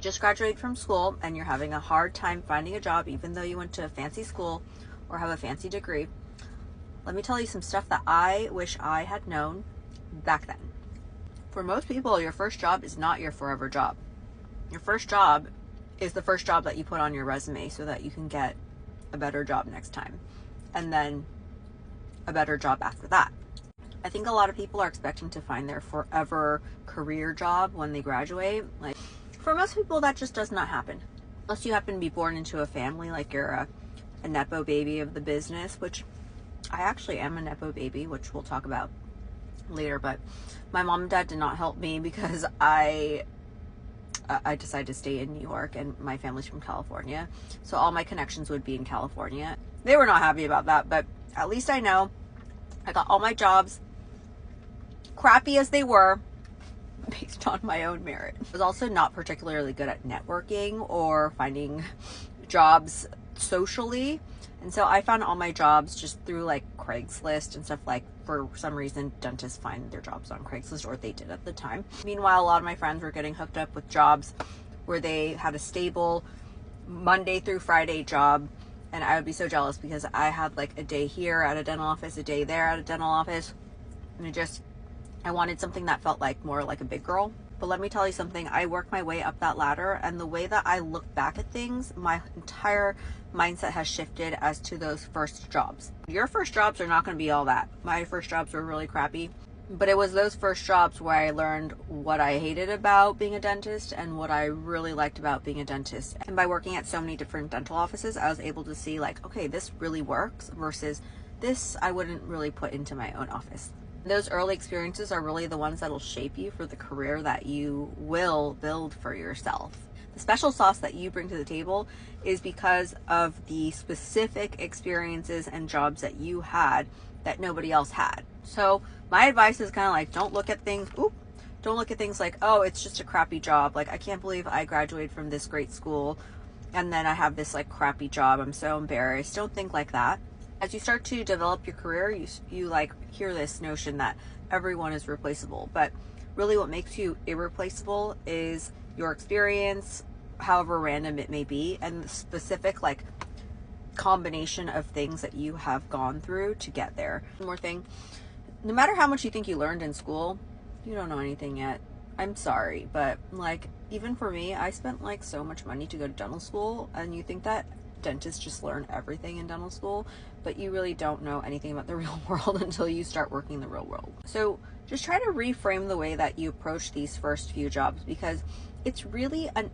Just graduated from school and you're having a hard time finding a job even though you went to a fancy school or have a fancy degree, let me tell you some stuff that I wish I had known back then. For most people, your first job is not your forever job. Your first job is the first job that you put on your resume so that you can get a better job next time, and then a better job after that. I think a lot of people are expecting to find their forever career job when they graduate. Like, for most people, that just does not happen. Unless you happen to be born into a family, like you're a Nepo baby of the business, which I actually am a Nepo baby, which we'll talk about later. But my mom and dad did not help me because I decided to stay in New York and my family's from California. So all my connections would be in California. They were not happy about that, but at least I know I got all my jobs, crappy as they were, based on my own merit. I was also not particularly good at networking or finding jobs socially. And so I found all my jobs just through like Craigslist and stuff. Like, for some reason, dentists find their jobs on Craigslist, or they did at the time. Meanwhile, a lot of my friends were getting hooked up with jobs where they had a stable Monday through Friday job. And I would be so jealous because I had like a day here at a dental office, a day there at a dental office. And I wanted something that felt like more like a big girl. But let me tell you something, I worked my way up that ladder, and the way that I look back at things, my entire mindset has shifted as to those first jobs. Your first jobs are not going to be all that. My first jobs were really crappy, but it was those first jobs where I learned what I hated about being a dentist and what I really liked about being a dentist. And by working at so many different dental offices, I was able to see like, okay, this really works versus this I wouldn't really put into my own office. Those early experiences are really the ones that'll shape you for the career that you will build for yourself. The special sauce that you bring to the table is because of the specific experiences and jobs that you had that nobody else had. So my advice is kind of like, don't look at things like, oh, it's just a crappy job. Like, I can't believe I graduated from this great school and then I have this like crappy job. I'm so embarrassed. Don't think like that. As you start to develop your career, you like hear this notion that everyone is replaceable, but really what makes you irreplaceable is your experience, however random it may be, and the specific like combination of things that you have gone through to get there. One more thing, no matter how much you think you learned in school, you don't know anything yet. I'm sorry, but like, even for me, I spent like so much money to go to dental school, and you think that dentists just learn everything in dental school, but you really don't know anything about the real world until you start working in the real world. So just try to reframe the way that you approach these first few jobs, because it's really an